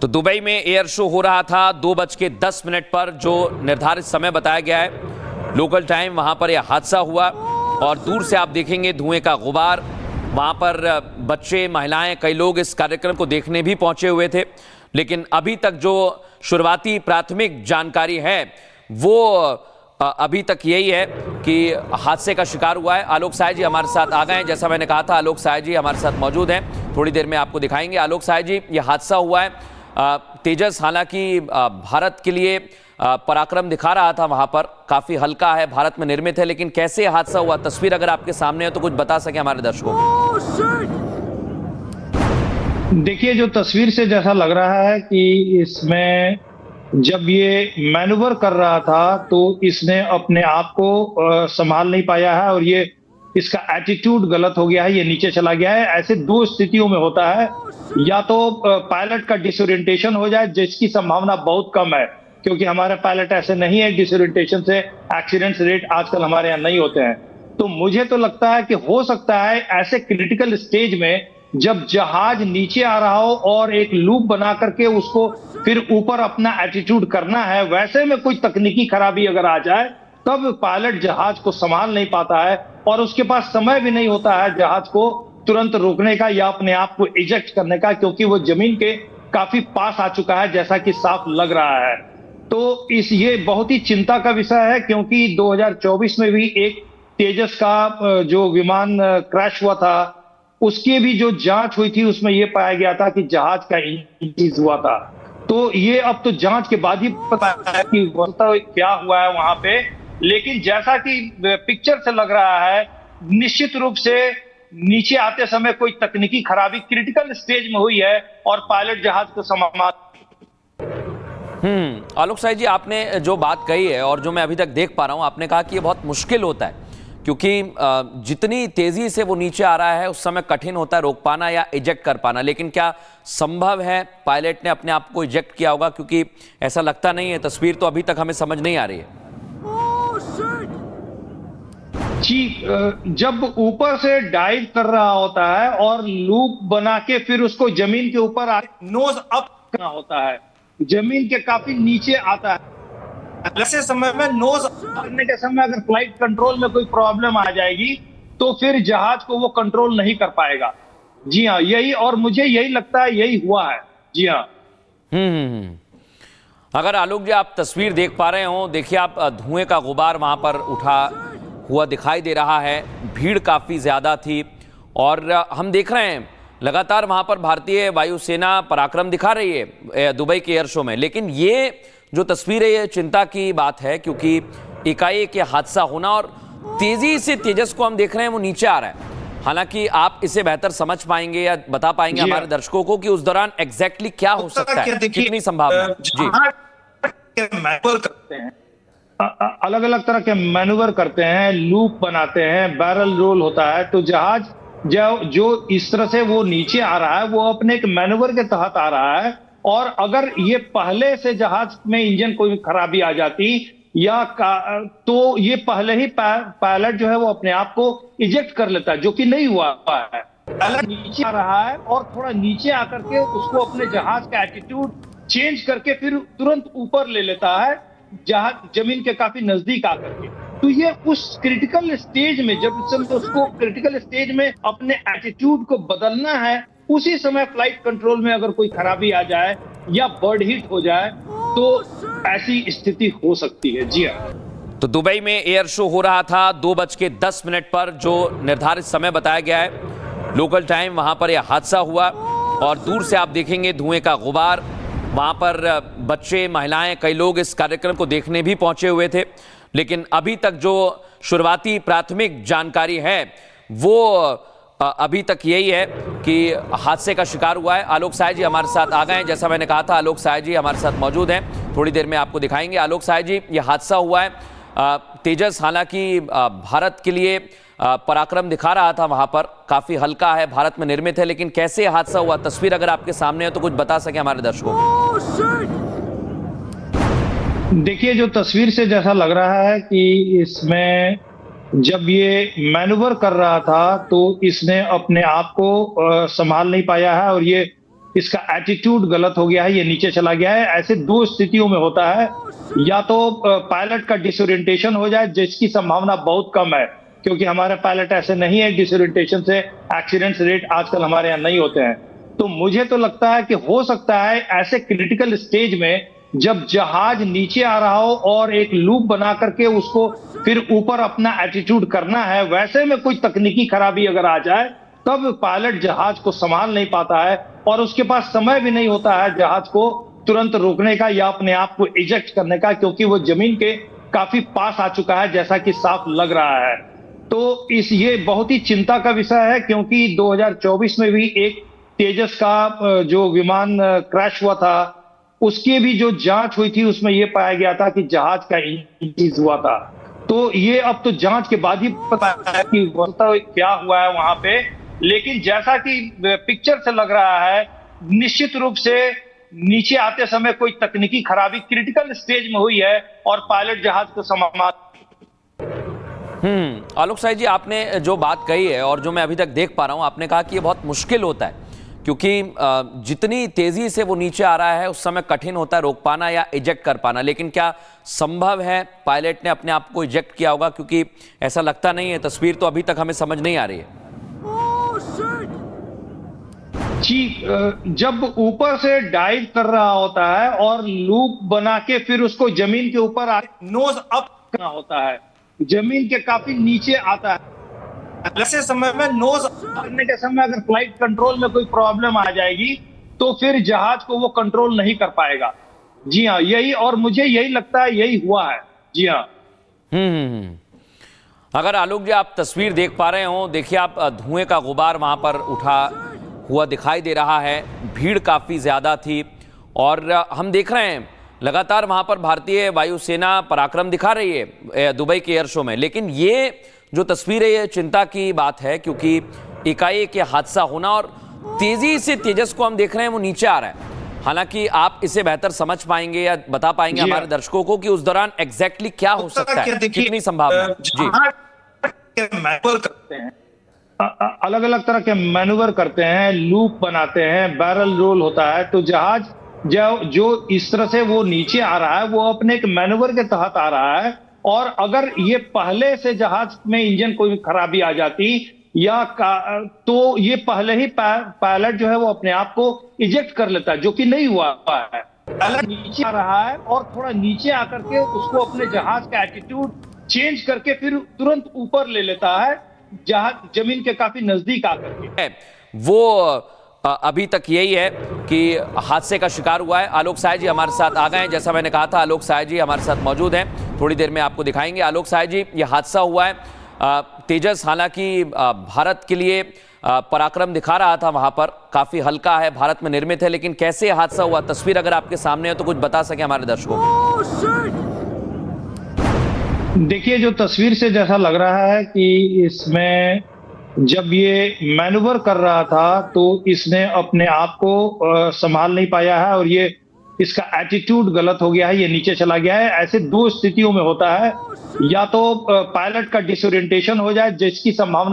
तो दुबई में air show हो रहा था 2:10 पर, जो निर्धारित समय बताया गया है लोकल टाइम। वहां पर यह हादसा हुआ और दूर से आप देखेंगे धुएं का गुबार। वहां पर बच्चे, महिलाएं, कई लोग इस कार्यक्रम को देखने भी पहुंचे हुए थे। लेकिन अभी तक जो शुरुआती प्राथमिक जानकारी है वो अभी तक यही है कि हादसे का शिकार हुआ है। आलोक साय जी हमारे साथ आ गए हैं। जैसा मैंने कहा था, आलोक साय जी हमारे साथ मौजूद हैं, थोड़ी देर में आपको दिखाएंगे। आलोक साय जी, यह हादसा हुआ है तेजस, हालांकि भारत के लिए पराक्रम दिखा रहा था, वहां पर काफी हल्का है, भारत में निर्मित है, लेकिन कैसे हादसा हुआ, तस्वीर अगर आपके सामने है तो कुछ बता सके हमारे दर्शकों को। देखिए, जो तस्वीर से जैसा लग रहा है कि इसमें जब ये मैनूवर कर रहा था तो इसने अपने आप को संभाल नहीं पाया है और ये इसका एटीट्यूड गलत हो गया है, ये नीचे चला गया है। ऐसे दो स्थितियों में होता है, या तो पायलट का डिसोरिएंटेशन हो जाए, जिसकी संभावना बहुत कम है क्योंकि हमारे पायलट ऐसे नहीं है। डिसोरिएंटेशन से एक्सीडेंट रेट आजकल हमारे यहाँ नहीं होते हैं। तो मुझे तो लगता है कि हो सकता है ऐसे क्रिटिकल स्टेज में जब जहाज नीचे आ रहा हो और एक लूप बना करके उसको फिर ऊपर अपना एटीट्यूड करना है, वैसे में कोई तकनीकी खराबी अगर आ जाए तब पायलट जहाज को संभाल नहीं पाता है और उसके पास समय भी नहीं होता है जहाज को तुरंत रोकने का या अपने आप को इजेक्ट करने का, क्योंकि वो जमीन के काफी पास आ चुका है जैसा कि साफ लग रहा है। तो ये बहुत ही चिंता का विषय है क्योंकि 2024 में भी एक तेजस का जो विमान क्रैश हुआ था, उसकी भी जो जांच हुई थी उसमें यह पाया गया था कि जहाज का इंजन हुआ था। तो ये अब तो जांच के बाद ही पता है कि क्या हुआ है वहां पे। लेकिन जैसा कि पिक्चर से लग रहा है, निश्चित रूप से नीचे आते समय कोई तकनीकी खराबी क्रिटिकल स्टेज में हुई है और पायलट जहाज को संभाल। आलोक साय जी, आपने जो बात कही है और जो मैं अभी तक देख पा रहा हूं, आपने कहा कि ये बहुत मुश्किल होता है क्योंकि जितनी तेजी से वो नीचे आ रहा है उस समय कठिन होता है रोक पाना या इजेक्ट कर पाना। लेकिन क्या संभव है पायलट ने अपने आप को इजेक्ट किया होगा? क्योंकि ऐसा लगता नहीं है, तस्वीर तो अभी तक हमें समझ नहीं आ रही है। जी, जब ऊपर से डाइव कर रहा होता है और लूप बना के फिर उसको जमीन के ऊपर नोज अप करना होता है, जमीन के काफी नीचे आता है, ऐसे समय में नोज करने के समय अगर फ्लाइट कंट्रोल में कोई प्रॉब्लम आ जाएगी तो फिर जहाज को वो कंट्रोल नहीं कर पाएगा। जी हाँ, यही, और मुझे यही लगता है यही हुआ है। जी हाँ। अगर आलोक जी आप तस्वीर देख पा रहे हो, देखिए आप, धुएं का गुबार वहां पर उठा हुआ दिखाई दे रहा है, भीड़ काफी ज्यादा थी और हम देख रहे हैं लगातार वहां पर भारतीय वायुसेना पराक्रम दिखा रही है दुबई के एयर शो में। लेकिन ये जो तस्वीर है ये चिंता की बात है क्योंकि एकाएक ये हादसा होना और तेजी से तेजस को हम देख रहे हैं वो नीचे आ रहा है। हालांकि आप इसे बेहतर समझ पाएंगे या बता पाएंगे हमारे दर्शकों को कि उस दौरान एग्जैक्टली क्या हो सकता है, कितनी संभावना? जी, मैनुवर करते हैं, अलग अलग तरह के मैनुवर करते हैं, लूप बनाते हैं, बैरल रोल होता है, तो जहाज जो इस तरह से वो नीचे आ रहा है वो अपने एक मैनुवर के तहत आ रहा है। और अगर ये पहले से जहाज में इंजन कोई खराबी आ जाती या तो ये पहले ही पायलट जो है वो अपने आप को इजेक्ट कर लेता है, जो कि नहीं हुआ है। पायलट नीचे आ रहा है और थोड़ा नीचे आकर के उसको अपने जहाज का एटीट्यूड चेंज करके फिर तुरंत ऊपर ले लेता है, जहाज जमीन के काफी नजदीक आकर के। तो ये उस क्रिटिकल स्टेज में, जब उसको क्रिटिकल स्टेज में अपने एटीट्यूड को बदलना है, उसी समय फ्लाइट कंट्रोल में अगर कोई खराबी आ जाए या बर्ड हिट हो जाए तो ऐसी स्थिति हो सकती है। जी हाँ। तो दुबई में एयर शो हो रहा था 2:10 पर, जो निर्धारित समय बताया गया है लोकल टाइम। वहां पर यह हादसा हुआ और दूर से आप देखेंगे धुएं का गुबार। वहां पर बच्चे, महिलाएं, कई लोग इस कार्यक्रम को देखने भी पहुंचे हुए थे। लेकिन अभी तक जो शुरुआती प्राथमिक जानकारी है वो अभी तक यही है कि हादसे का शिकार हुआ है। आलोक साय जी हमारे साथ आ गए हैं। जैसा मैंने कहा था, आलोक साय जी हमारे साथ मौजूद हैं, थोड़ी देर में आपको दिखाएंगे। आलोक साय जी, यह हादसा हुआ है तेजस, हालांकि भारत के लिए पराक्रम दिखा रहा था, वहां पर काफी हल्का है, भारत में निर्मित है, लेकिन कैसे हादसा हुआ, तस्वीर अगर आपके सामने है तो कुछ बता सके हमारे दर्शकों को। देखिए, जो तस्वीर से जैसा लग रहा है कि इसमें जब ये मैनूवर कर रहा था तो इसने अपने आप को संभाल नहीं पाया है और ये इसका एटीट्यूड गलत हो गया है, ये नीचे चला गया है। ऐसे दो स्थितियों में होता है, या तो पायलट का डिसोरिएंटेशन हो जाए, जिसकी संभावना बहुत कम है क्योंकि हमारे पायलट ऐसे नहीं है। डिसोरिएंटेशन से एक्सीडेंट्स रेट आजकल हमारे यहाँ नहीं होते हैं। तो मुझे तो लगता है कि हो सकता है ऐसे क्रिटिकल स्टेज में जब जहाज नीचे आ रहा हो और एक लूप बना करके उसको फिर ऊपर अपना एटीट्यूड करना है, वैसे में कोई तकनीकी खराबी अगर आ जाए तब पायलट जहाज को संभाल नहीं पाता है और उसके पास समय भी नहीं होता है जहाज को तुरंत रोकने का या अपने आप को इजेक्ट करने का, क्योंकि वो जमीन के काफी पास आ चुका है जैसा कि साफ लग रहा है। तो ये बहुत ही चिंता का विषय है, क्योंकि 2024 में भी एक तेजस का जो विमान क्रैश हुआ था, उसकी भी जो जांच हुई थी उसमें यह पाया गया था कि जहाज का इंजन हुआ था। तो ये अब तो जांच के बाद ही पता है कि वास्तव क्या हुआ है वहां पे। लेकिन जैसा कि पिक्चर से लग रहा है, निश्चित रूप से नीचे आते समय कोई तकनीकी खराबी क्रिटिकल स्टेज में हुई है और पायलट जहाज को संभाल। आलोक साई जी, आपने जो बात कही है और जो मैं अभी तक देख पा रहा हूं, आपने कहा कि ये बहुत मुश्किल होता है क्योंकि जितनी तेजी से वो नीचे आ रहा है उस समय कठिन होता है रोक पाना या इजेक्ट कर पाना। लेकिन क्या संभव है पायलट ने अपने आप को इजेक्ट किया होगा? क्योंकि ऐसा लगता नहीं है, तस्वीर तो अभी तक हमें समझ नहीं आ रही है। जी, जब ऊपर से डाइव कर रहा होता है और लूप बना के फिर उसको जमीन के ऊपर नोज अप करना होता है, जमीन के काफी नीचे आता है। ऐसे समय में नोज करने के समय अगर फ्लाइट कंट्रोल में कोई प्रॉब्लम आ जाएगी तो फिर जहाज को वो कंट्रोल नहीं कर पाएगा। जी हाँ, यही, और मुझे यही लगता है यही हुआ है। जी हाँ। अगर आलोक जी आप तस्वीर देख पा रहे हो, देखिए आप, धुएं का गुबार वहां पर उठा हुआ दिखाई दे रहा है। भीड़ काफी ज्यादा थी और हम देख रहे हैं लगातार वहां पर भारतीय वायुसेना पराक्रम दिखा रही है दुबई के एयर शो में। लेकिन ये जो तस्वीर है ये चिंता की बात है क्योंकि एकाएक ये हादसा होना और तेजी से तेजस को हम देख रहे हैं वो नीचे आ रहा है। हालांकि आप इसे बेहतर समझ पाएंगे या बता पाएंगे हमारे दर्शकों को कि उस दौरान एग्जैक्टली क्या हो सकता है, कितनी संभावना? जी, करते हैं, अलग अलग तरह के मैन्यूवर करते हैं, लूप बनाते हैं, बैरल रोल होता है। तो जहाज जो इस तरह से वो नीचे आ रहा है वो अपने एक मैन्यूवर के तहत आ रहा है। और अगर ये पहले से जहाज में इंजन कोई खराबी आ जाती या तो ये पहले ही पायलट जो है वो अपने आप को इजेक्ट कर लेता है, जो कि नहीं हुआ है। पायलट नीचे आ रहा है और थोड़ा नीचे आकर के उसको अपने जहाज का एटीट्यूड चेंज करके फिर तुरंत ऊपर ले लेता है, जहाज जमीन के काफी नजदीक आकर के। वो अभी तक यही है कि हादसे का शिकार हुआ है। आलोक साय जी हमारे साथ आ गए हैं, जैसा मैंने कहा था आलोक साय जी हमारे साथ मौजूद हैं, थोड़ी देर में आपको दिखाएंगे। आलोक साय जी, ये हादसा हुआ है, तेजस हालांकि भारत के लिए पराक्रम दिखा रहा था, वहां पर काफी हल्का है, भारत में निर्मित है, लेकिन कैसे हादसा हुआ, तस्वीर अगर आपके सामने है तो कुछ बता सके हमारे दर्शकों को। देखिए, जो तस्वीर से जैसा लग रहा है कि इसमें जब ये मैन्यूवर कर रहा था तो इसने अपने आप को संभाल नहीं पाया है और ये इसका एटीट्यूड गलत हो गया है, ये नीचे चला गया है। ऐसे दो स्थितियों में होता है, या तो पायलट का डिसोरिएंटेशन हो जाए, जिसकी संभावना